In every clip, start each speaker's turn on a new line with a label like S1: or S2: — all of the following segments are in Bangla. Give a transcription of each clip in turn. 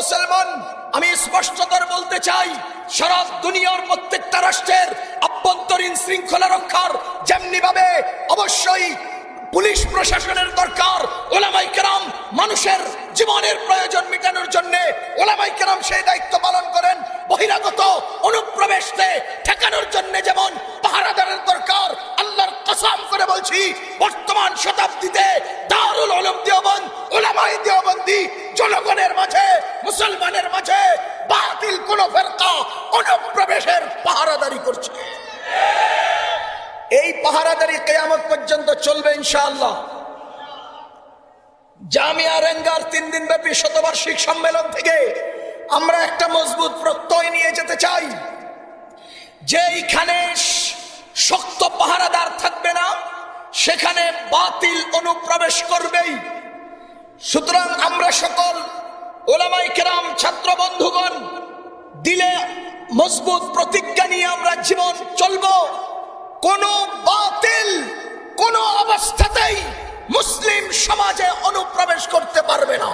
S1: মুসলমান, আমি স্পষ্টতর বলতে চাই, সারা দুনিয়ার প্রত্যেকটা রাষ্ট্রের আভ্যন্তরীণ শৃঙ্খলা রক্ষার যেমনি ভাবে অবশ্যই পুলিশ প্রশাসনের দরকার, ওলামায়ে কেরাম মানুষের জীবনের প্রয়োজন মেটানোর জন্য ওলামায়ে কেরাম সেই দায়িত্ব পালন করেন। বহিরাগত অনুপ্রবেশকে ঠেকানোর জন্য যেমন পাহারাদারের দরকার, আল্লাহর কসম করে বলছি বর্তমান শতাব্দীতে দারুল উলুম দেওবন্দ, ওলামায়ে দেওবন্দি জনগণের মাঝে, মুসলমানের মাঝে বাতিল কোন ফেরকা অনুপ্রবেশের পাহারাদারি করছে। এই পাহারাদারি কিয়ামত পর্যন্ত চলবে ইনশাআল্লাহ। জামিয়া রেঙ্গার 3 দিন ব্যাপী শতবার্ষিক সম্মেলন থেকে আমরা একটা মজবুত প্রত্যয় নিয়ে যেতে চাই যে এইখানে শক্ত পাহারাদার থাকবে না, সেখানে বাতিল অনুপ্রবেশ করবেই। সুতরাং আমরা সকল ওলামায়ে কেরাম, ছাত্র বন্ধুগণ দিলে মজবুত প্রতিজ্ঞা নিয়ে আমরা জীবন চলবো। কোন বাতিল কোন অবস্থাতেই মুসলিম সমাজে অনুপ্রবেশ করতে পারবে না।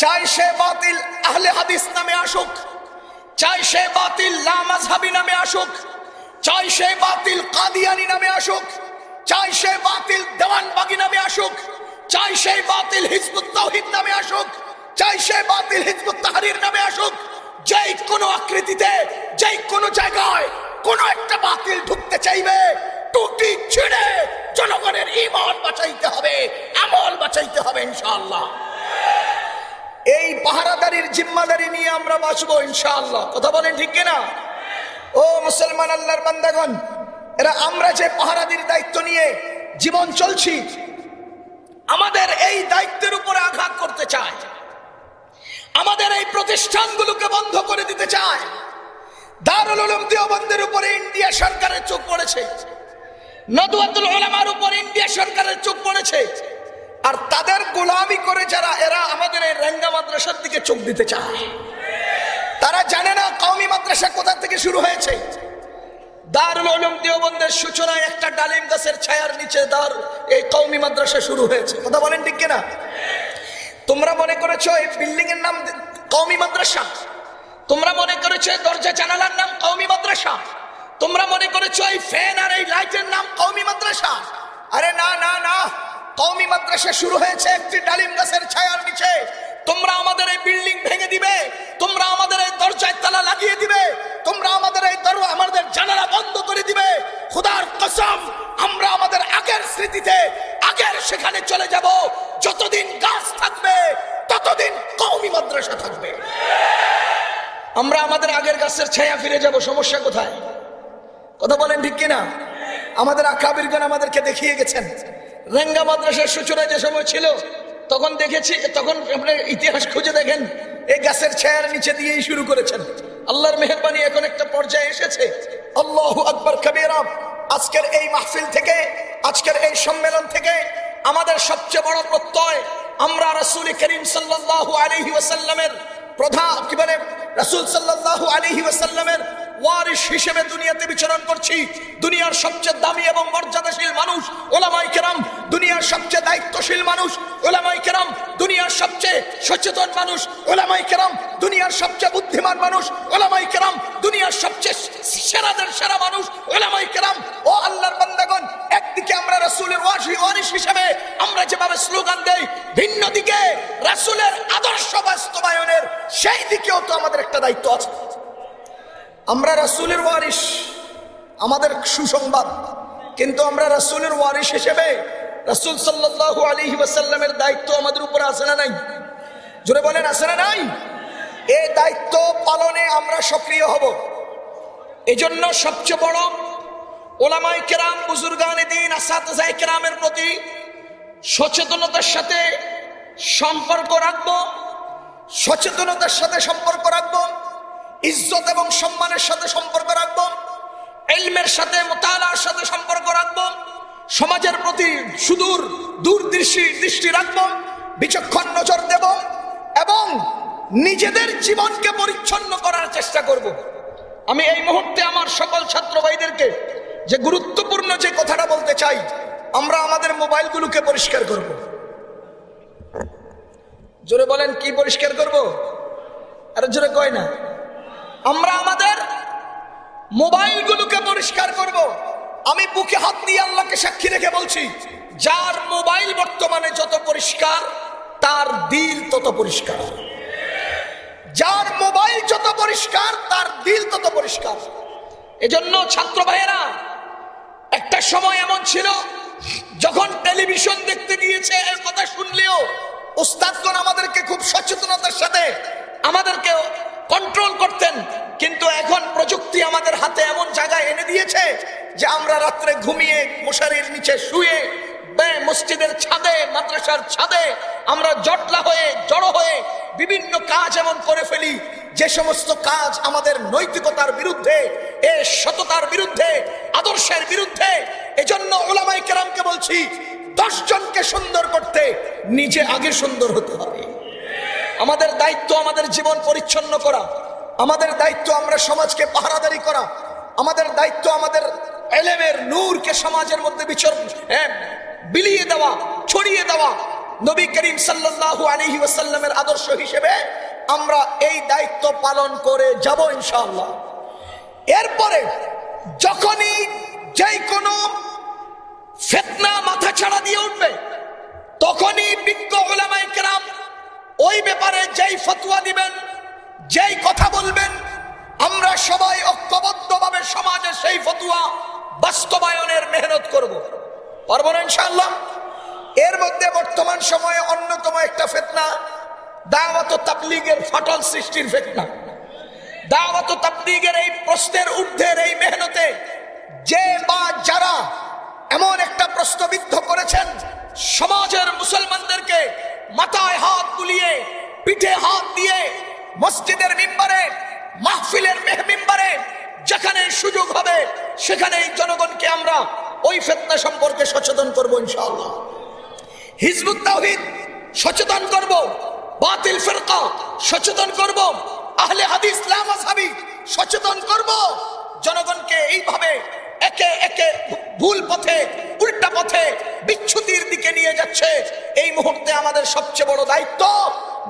S1: চাই সে বাতিল আহলে হাদিস নামে আসুক, চাই সে বাতিল লা মাযহাবী নামে আসুক, চাই সে বাতিল কাদিয়ানি নামে আসুক, চাই সে বাতিল দেওয়ানবাগী নামে আসুক, চাই সে বাতিল হিজবুত তাওহীদ নামে আসুক, চাই সে বাতিল হিজবুত তাহরীর নামে আসুক। যেই কোনো আকৃতিতে, যেই কোনো জায়গায় কোন একটা বাতিল ঢুকতে চাইবে, টুটি ছিঁড়ে জনগণের ঈমান বাঁচাইতে হবে, আমল বাঁচাইতে হবে ইনশাআল্লাহ। এই পাহারাদারির জিম্মাদারি নিয়ে আমরা বাঁচবো ইনশাআল্লাহ। কথা বলেন ঠিক কিনা? ও মুসলমান আল্লাহর বান্দাগণ, এরা আমরা যে পাহারাদারির দায়িত্ব নিয়ে জীবন চলছি, আমাদের এই দায়িত্বের উপরে আঘাত করতে চায়, আমাদের এই প্রতিষ্ঠানগুলোকে বন্ধ করে দিতে চায়। দারুল উলুম দেওবন্দের উপরে ইন্ডিয়া সরকারের চোখ পড়েছে, নদওয়াতুল উলামার উপর ইন্ডিয়া সরকারের চোখ পড়েছে, আর তাদের গোলামি করে যারা এরা আমাদের এই রেঙ্গা মাদ্রাসার দিকে চোখ দিতে চায়। তারা জানে না কওমি মাদ্রাসা কোথা থেকে শুরু হয়েছে। দারুল উলুম দেওবন্দের সূচনায় একটা ডালিম গাছের ছায়ার নিচে এই কওমি মাদ্রাসা শুরু হয়েছে। কথা বলেন ঠিক কিনা? তোমরা মনে করেছো এই বিল্ডিং এর নাম কওমি মাদ্রাসা, তোমরা মনে করেছো দরজা জানালার নাম কওমি মাদ্রাসা, তোমরা মনে করেছো এই ফ্যান আর এই লাইটের নাম কওমি মাদ্রাসা। আরে না না না, কওমি মাদ্রাসা শুরু হয়েছে একটি ডালিম গাছের ছায়ার নিচে। তোমরা আমাদের এই বিল্ডিং ভেঙে দিবে, তোমরা আমাদের এই দরজায় তালা লাগিয়ে দিবে, তোমরা আমাদের এই দরজা, আমাদের জানালা বন্ধ করে দিবে। খোদার কসম, আমরা আমাদের আগের স্মৃতিতে, আগের সেখানে চলে যাব। যতদিন গাছ থাকবে ততদিন কওমি মাদ্রাসা থাকবে। আমরা আমাদের আগের গাছের ছায়া ফিরে যাব। সমস্যা কোথায়? কথা বলেন ঠিক কিনা? আমাদের আকাবিরগণ আমাদেরকে দেখিয়ে গেছেন। রেঙ্গা মাদ্রাসার সূচনায় যে সময় ছিল, তখন দেখেছি, তখন আপনি ইতিহাস খুঁজে দেখেন, এই গাছের ছায়ার নিচে দিয়েই শুরু করেছেন। আল্লাহর মেহেরবানি এখন একটা পর্যায়ে এসেছে। আল্লাহু আকবার কবীরা। আজকের এই মাহফিল থেকে, আজকের এই সম্মেলন থেকে আমাদের সবচেয়ে বড় প্রত্যয়, আমরা রাসূল করিম সাল্লাল্লাহু আলাইহি ওয়াসাল্লামের প্রধান, কি বলে, রাসূল সাল্লাল্লাহু আলাইহি ওয়াসাল্লামের ওয়ারিস হিসেবে দুনিয়াতে বিচরণ করছি। দুনিয়ার সবচেয়ে দামি এবং মর্যাদাশীল মানুষ ওলামায়ে কেরাম, দুনিয়ার সবচেয়ে দায়িত্বশীল মানুষ ওলামায়ে কেরাম, দুনিয়ার সবচেয়ে সচেতন মানুষ ওলামায়ে কেরাম, দুনিয়ার সবচেয়ে বুদ্ধিমান মানুষ ওলামায়ে কেরাম, দুনিয়ার সবচেয়ে সেরাদের সেরা মানুষ ওলামায়ে কেরাম। ও আল্লাহর বান্দাগণ, একদিকে আমরা রাসূলের ওয়ারিস হিসেবে আমরা যেভাবে স্লোগান দেই, ভিন্ন দিকে রাসূলের আদর্শ বাস্তবায়নের সেই দিকেও তো আমাদের একটা দায়িত্ব আছে। আমরা রাসূলের ওয়ারিস, আমাদের সুসংবাদ, কিন্তু আমরা রাসূলের ওয়ারিস হিসেবে রাসূল সাল্লাল্লাহু আলাইহি ওয়াসাল্লামের দায়িত্ব আমাদের উপর আছে না নাই? জোরে বলেন, আছে না নাই? এই দায়িত্ব পালনে আমরা সক্রিয় হব। এজন্য সবচেয়ে বড় ওলামায়ে কেরাম, বুজুর্গানে দ্বীন, আসাতিজায়ে কেরামের প্রতি সচেতনতার সাথে সম্পর্ক রাখব, সচেতনতার সাথে সম্পর্ক রাখব, ইজ্জত এবং সম্মানের সাথে সম্পর্ক রাখব, ইলমের সাথে, মুতালার সাথে সম্পর্ক রাখব, সমাজের প্রতি সুদূর দৃষ্টি রাখব, বিচক্ষণ নজর দেব এবং নিজেদের জীবনকে পরিচ্ছন্ন করার চেষ্টা করব। আমি এই মুহূর্তে আমার সকল ছাত্র ভাইদেরকে যে গুরুত্বপূর্ণ যে কথাটা বলতে চাই, আমরা আমাদের মোবাইলগুলোকে পরিষ্কার করব। জোরে বলেন, কি পরিষ্কার করব? আরে জোরে কয় না। আমরা আমাদের মোবাইলগুলোকে পরিষ্কার করব। আমি বুকে হাত দিয়ে আল্লাহকে সাক্ষী রেখে বলছি, যার মোবাইল বর্তমানে যত পরিষ্কার তার দিল তত পরিষ্কার। যার মোবাইল যত পরিষ্কার তার দিল তত পরিষ্কার। এজন্য ছাত্র ভাইয়েরা, একটা সময় এমন ছিল যখন টেলিভিশন দেখতে গিয়েছে এর কথা শুনলেও উস্তাদগণ আমাদেরকে খুব সচেতনতার সাথে আমাদেরকে কন্ট্রোল করতেন। কিন্তু এখন প্রযুক্তি আমাদের হাতে এমন জায়গায় এনে দিয়েছে যে আমরা রাত্রে ঘুমিয়ে মশারির নিচে শুয়ে মসজিদের ছাদে, মাদ্রাসার ছাদে আমরা জটলা হয়ে জড়ো হয়ে বিভিন্ন কাজ এমন করে ফেলি যে সমস্ত কাজ আমাদের নৈতিকতার বিরুদ্ধে, সততার বিরুদ্ধে, আদর্শের বিরুদ্ধে। এজন্য উলামায়ে কেরামকে বলছি, 10 জনকে সুন্দর করতে নিজে আগে সুন্দর হতে হবে। আমাদের দায়িত্ব আমাদের জীবন পরিচ্ছন্ন করা, আমাদের দায়িত্ব আমরা সমাজকে পাহারাদারি করা, আমাদের দায়িত্ব আমাদের ইলমের নূরকে সমাজের মধ্যে বিলিয়ে দেওয়া, ছড়িয়ে দেওয়া। নবী করিম সাল্লাল্লাহু আলাইহি ওয়াসাল্লামের আদর্শ হিসেবে আমরা এই দায়িত্ব পালন করে যাব ইনশাআল্লাহ। এরপরে যখনই যেই কোনো ফিতনা মাথা ছাড়া দিয়ে উঠবে, তখনই বিজ্ঞ উলামায়ে কেরাম ওই ব্যাপারে যেই ফতোয়া দিবেন, যেই কথা বলবেন, আমরা সবাই ঐক্যবদ্ধভাবে সমাজে সেই ফতোয়া বাস্তবায়নের মেহনত করব। পারবো না ইনশাআল্লাহ? এর মধ্যে বর্তমান সময়ে অন্যতম একটা ফিতনা দাওয়াত ও তাবলীগের ফাটল সৃষ্টির ফিতনা। দাওয়াত ও তাবলীগের এই প্রশ্নের ঊর্ধ্বের এই মেহনতে যে বা যারা এমন একটা প্রশ্নবিদ্ধ করেছেন, সমাজের মুসলমানদেরকে মাথায় হাত বুলিয়ে, পিঠে হাত দিয়ে মসজিদের মিম্বারে, মাহফিলের মিম্বারে যেখানে সুযোগ হবে সেখানেই জনগণকে আমরা ওই ফিতনা সম্পর্কে সচেতন করব ইনশাআল্লাহ। হিজবুত তাওহীদ সচেতন করব, বাতিল ফিরকা সচেতন করব, আহলে হাদিস লা মাযহাবী সচেতন করব। জনগণকে এইভাবে একে একে ভুল পথে, উল্টা পথে, বিচ্যুতির দিকে নিয়ে যাচ্ছে। এই মুহূর্তে আমাদের সবচেয়ে বড় দায়িত্ব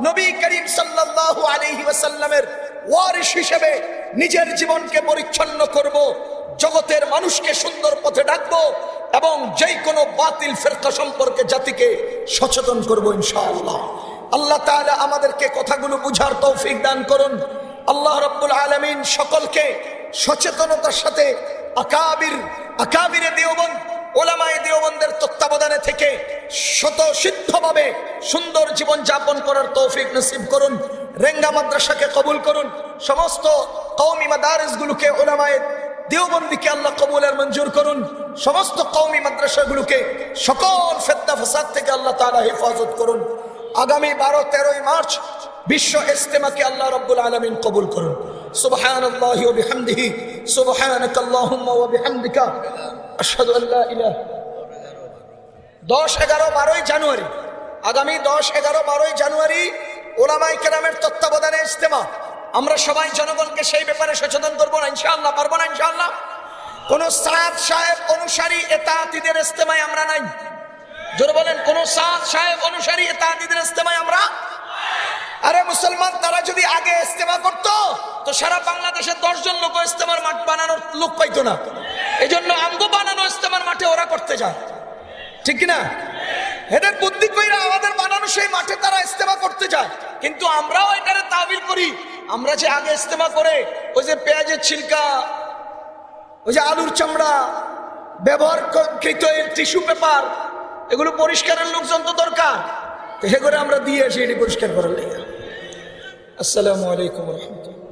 S1: নবী করিম সাল্লাল্লাহু আলাইহি ওয়াসাল্লামের ওয়ারিস হিসেবে নিজের জীবনকে পরিচ্ছন্ন করব, জগতের মানুষকে সুন্দর পথে ডাকবো এবং যেই কোনো বাতিল ফিরকা সম্পর্কে জাতিকে সচেতন করব ইনশাআল্লাহ। আল্লাহ তাআলা আমাদেরকে কথাগুলো বুঝার তৌফিক দান করুন। আল্লাহ রাব্বুল আলামিন সকলকে সচেতনতার সাথে আকাবিরে দেওবন্দ, ওলামায়ে দেওবন্দের তত্ত্বাবধানে থেকে স্বতঃসিদ্ধভাবে সুন্দর জীবন যাপন করার তৌফিক নসিব করুন। রেঙ্গা মাদ্রাসাকে কবুল করুন। সমস্ত কওমি মাদারিসগুলোকে, ওলামায়ে দেওবন্দীকে আল্লাহ কবুলের মঞ্জুর করুন। সমস্ত কওমি মাদ্রাসাগুলোকে সকল ফিতনা ফাসাদ থেকে আল্লাহ তাআলা হেফাজত করুন। আগামী 12-13 মার্চ বিশ্ব ইজতেমাকে আল্লাহ রাব্বুল আলামিন কবুল করুন। সুবহানাল্লাহি ওয়া বিহামদিহি, সুবহানাকাল্লাহুম্মা ওয়া বিহামদিকা, আশহাদু আল লা ইলাহা। 10, 11, 12 জানুয়ারি, আগামী 10, 11, 12 জানুয়ারি উলামায়ে কেরামের তত্ত্বাবধানে ইজতেমা। আমরা সবাই জনগণকে সেই ব্যাপারে সচেতন করবো না ইনশাআল্লাহ? পারবো না ইনশাআল্লাহ? কোন সাদ সাহেব অনুসারী এতাতীদের ইজতেমায় আমরা নাই। জোরে বলেন, কোন সাদ সাহেব অনুসারী এতাতীদের ইজতেমায় আমরা। আরে মুসলমান, তারা যদি আগে ইজতেমা করতো তো সারা বাংলাদেশে 10 জন লোক ইজতেমার মাঠ বানানোর লোক পাইতো না। এই জন্য আমগো বানানো ইজতেমার মাঠে ওরা করতে যায়, ঠিক কিনা? এদের বুদ্ধি কইরা আমাদের বানানো সেই মাঠে তারা ইজতেমা করতে যায়। কিন্তু আমরাও এটারে তাবিল করি। আমরা যে আগে ইজতেমা করে ওই যে পেঁয়াজের ছিলকা, ওই যে আলুর চামড়া, ব্যবহারকৃত টিস্যু পেপার, এগুলো পরিষ্কারের লোকজন তো দরকার, তো হে করে আমরা দিয়ে আসি এটি পরিষ্কার করার লেগে। আসসালামু আলাইকুম ওয়া রাহমাতুল্লাহ।